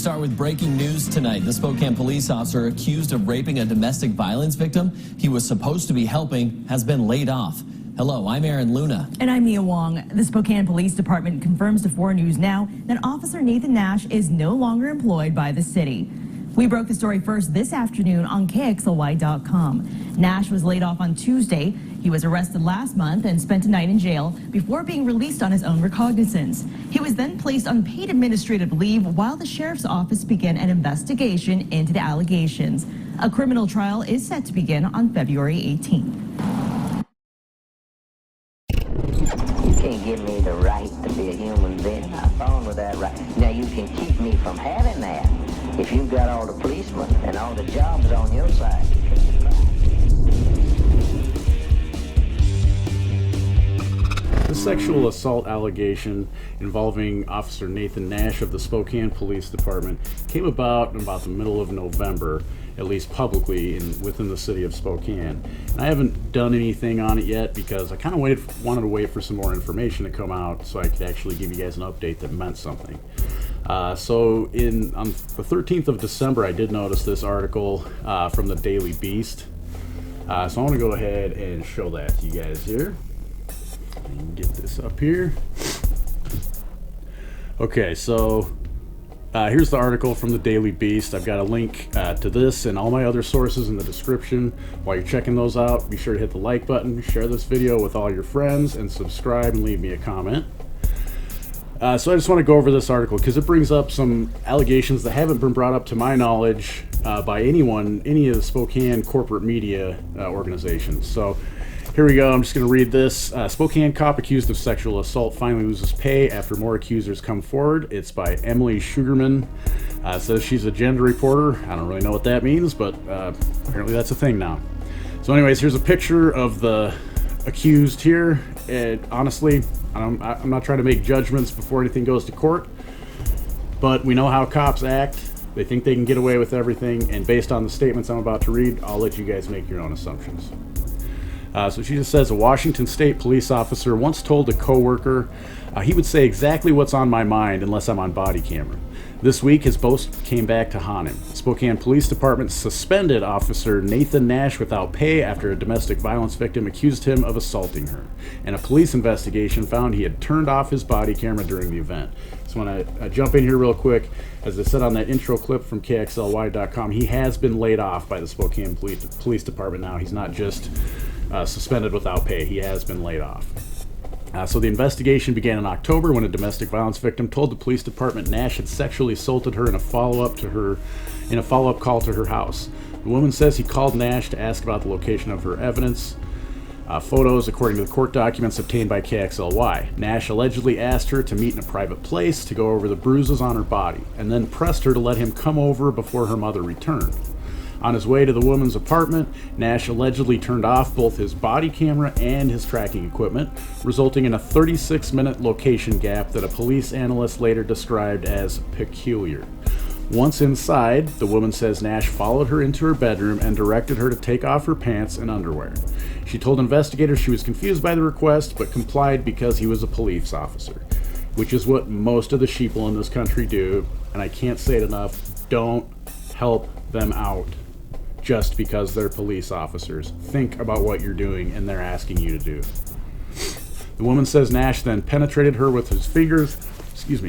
start with breaking news tonight. The Spokane police officer accused of raping a domestic violence victim he was supposed to be helping has been laid off. Hello, I'm Aaron Luna. And I'm Mia Wong. The Spokane Police Department confirms to 4 News Now that Officer Nathan Nash is no longer employed by the city. We broke the story first this afternoon on KXLY.com. Nash was laid off on Tuesday. He was arrested last month and spent a night in jail before being released on his own recognizance. He was then placed on paid administrative leave while the sheriff's office began an investigation into the allegations. A criminal trial is set to begin on February 18th. You can't give me the right to be a human being. I'm born with that right. Now you can keep me from having that. If you've got all the policemen and all the jobs on your side, you can get by. The sexual assault allegation involving Officer Nathan Nash of the Spokane Police Department came about in about the middle of November, at least publicly within the city of Spokane. And I haven't done anything on it yet because I kind of wanted to wait for some more information to come out so I could actually give you guys an update that meant something. So on the 13th of December, I did notice this article from the Daily Beast. So I want to go ahead and show that to you guys here. Get this up here. Okay, so here's the article from the Daily Beast. I've got a link to this and all my other sources in the description. While you're checking those out, be sure to hit the like button, share this video with all your friends, and subscribe and leave me a comment. So I just want to go over this article because it brings up some allegations that haven't been brought up to my knowledge by any of the Spokane corporate media organizations. So here we go. I'm just going to read this. Spokane cop accused of sexual assault finally loses pay after more accusers come forward. It's by Emily Sugarman. Says she's a gender reporter. I don't really know what that means, but apparently that's a thing now. So anyways, here's a picture of the accused here. Honestly, I'm not trying to make judgments before anything goes to court, but we know how cops act. They think they can get away with everything, and based on the statements I'm about to read, I'll let you guys make your own assumptions. So she just says, a Washington State police officer once told a coworker he would say exactly what's on my mind unless I'm on body camera. This week, his boast came back to haunt him. Spokane Police Department suspended Officer Nathan Nash without pay after a domestic violence victim accused him of assaulting her. And a police investigation found he had turned off his body camera during the event. So when I jump in here real quick, as I said on that intro clip from KXLY.com, he has been laid off by the Spokane Police Department now. He's not just suspended without pay. He has been laid off. So the investigation began in October when a domestic violence victim told the police department Nash had sexually assaulted her in a follow-up call to her house. The woman says he called Nash to ask about the location of her evidence. Photos, according to the court documents obtained by KXLY. Nash allegedly asked her to meet in a private place to go over the bruises on her body, and then pressed her to let him come over before her mother returned. On his way to the woman's apartment, Nash allegedly turned off both his body camera and his tracking equipment, resulting in a 36-minute location gap that a police analyst later described as peculiar. Once inside, the woman says Nash followed her into her bedroom and directed her to take off her pants and underwear. She told investigators she was confused by the request, but complied because he was a police officer, which is what most of the sheeple in this country do, and I can't say it enough, don't help them out just because they're police officers. Think about what you're doing and they're asking you to do. The woman says Nash then penetrated her with his fingers,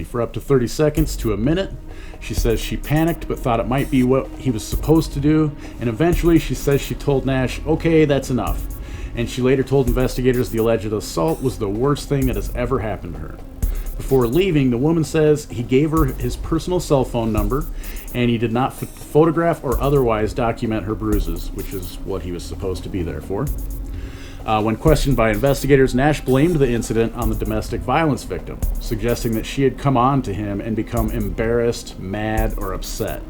for up to 30 seconds to a minute. She says she panicked but thought it might be what he was supposed to do, and eventually she says she told Nash, okay, that's enough. And she later told investigators the alleged assault was the worst thing that has ever happened to her. Before leaving, the woman says he gave her his personal cell phone number and he did not photograph or otherwise document her bruises, which is what he was supposed to be there for. When questioned by investigators, Nash blamed the incident on the domestic violence victim, suggesting that she had come on to him and become embarrassed, mad, or upset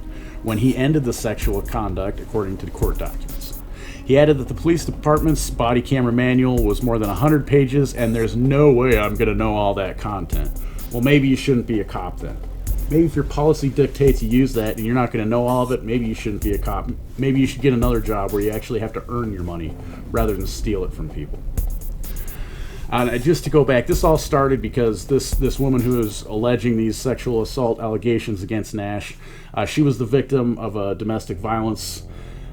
when he ended the sexual conduct, according to the court documents. He added that the police department's body camera manual was more than 100 pages, and there's no way I'm going to know all that content. Well, maybe you shouldn't be a cop then. Maybe if your policy dictates you use that and you're not going to know all of it, maybe you shouldn't be a cop. Maybe you should get another job where you actually have to earn your money rather than steal it from people. Just to go back, this all started because this woman who is alleging these sexual assault allegations against Nash, she was the victim of a domestic violence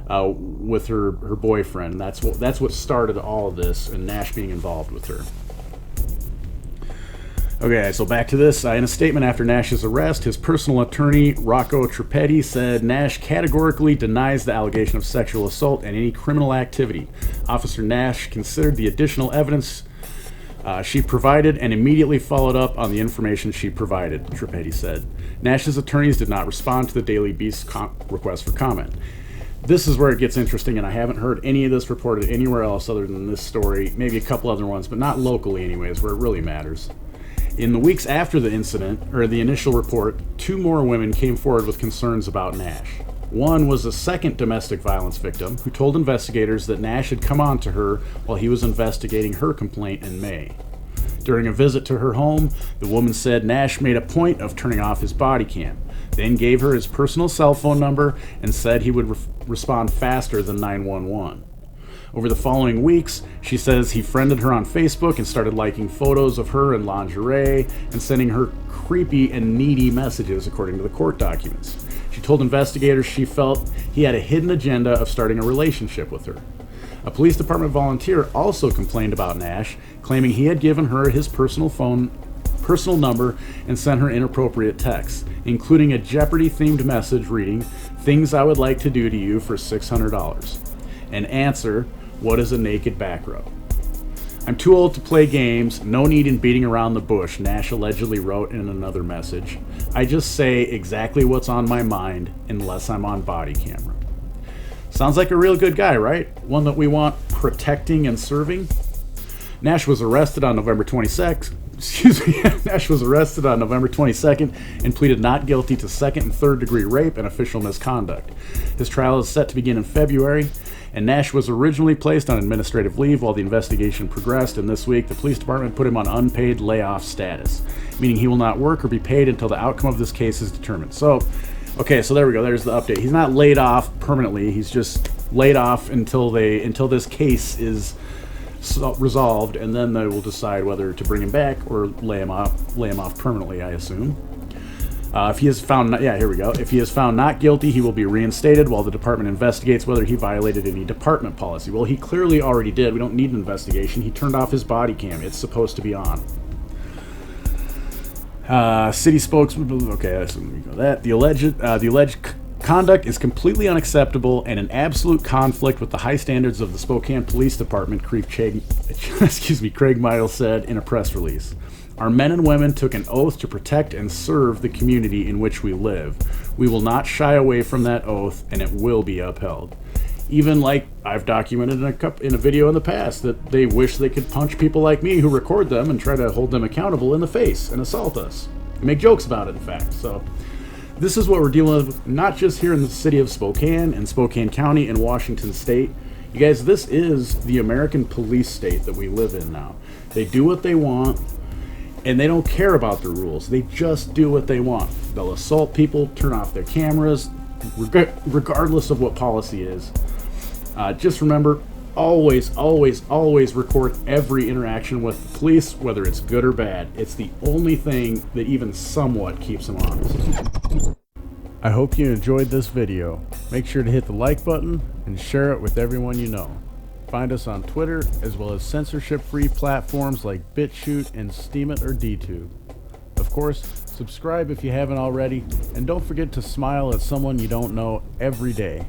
with her boyfriend. That's what started all of this, and Nash being involved with her. Okay, so back to this. In a statement after Nash's arrest, his personal attorney, Rocco Trippetti, said Nash categorically denies the allegation of sexual assault and any criminal activity. Officer Nash considered the additional evidence she provided and immediately followed up on the information she provided, Trippetti said. Nash's attorneys did not respond to the Daily Beast's request for comment. This is where it gets interesting, and I haven't heard any of this reported anywhere else other than this story, maybe a couple other ones, but not locally anyways, where it really matters. In the weeks after the incident, or the initial report, 2 more women came forward with concerns about Nash. One was a second domestic violence victim who told investigators that Nash had come on to her while he was investigating her complaint in May. During a visit to her home, the woman said Nash made a point of turning off his body cam, then gave her his personal cell phone number and said he would respond faster than 911. Over the following weeks, she says he friended her on Facebook and started liking photos of her in lingerie and sending her creepy and needy messages, according to the court documents. She told investigators she felt he had a hidden agenda of starting a relationship with her. A police department volunteer also complained about Nash, claiming he had given her his personal number and sent her inappropriate texts, including a Jeopardy-themed message reading, "Things I would like to do to you for $600." An answer, "What is a naked back rub?" "I'm too old to play games. No need in beating around the bush," Nash allegedly wrote in another message. "I just say exactly what's on my mind unless I'm on body camera." Sounds like a real good guy, right? One that we want protecting and serving. Nash was arrested on November 22nd. Nash was arrested on November 22nd and pleaded not guilty to second and third degree rape and official misconduct. His trial is set to begin in February, and Nash was originally placed on administrative leave while the investigation progressed, and this week the police department put him on unpaid layoff status, meaning he will not work or be paid until the outcome of this case is determined. So there we go. There's the update. He's not laid off permanently. He's just laid off until this case is resolved, and then they will decide whether to bring him back or lay him off permanently, I assume. If he is found, If he is found not guilty, he will be reinstated while the department investigates whether he violated any department policy. Well, he clearly already did. We don't need an investigation. He turned off his body cam. It's supposed to be on. City spokesman. Okay, so we go that the alleged conduct is completely unacceptable and an absolute conflict with the high standards of the Spokane Police Department, Craig Meidel said in a press release. Our men and women took an oath to protect and serve the community in which we live. We will not shy away from that oath, and it will be upheld. Even like I've documented in a video in the past, that they wish they could punch people like me who record them and try to hold them accountable in the face and assault us. And make jokes about it, in fact. So this is what we're dealing with, not just here in the city of Spokane and Spokane County and Washington State. You guys, this is the American police state that we live in now. They do what they want, and they don't care about the rules. They just do what they want. They'll assault people, turn off their cameras, regardless of what policy is. Just remember, always record every interaction with the police, whether it's good or bad. It's the only thing that even somewhat keeps them honest. I hope you enjoyed this video. Make sure to hit the like button and share it with everyone you know. Find us on Twitter, as well as censorship-free platforms like BitChute and Steemit or DTube. Of course, subscribe if you haven't already, and don't forget to smile at someone you don't know every day.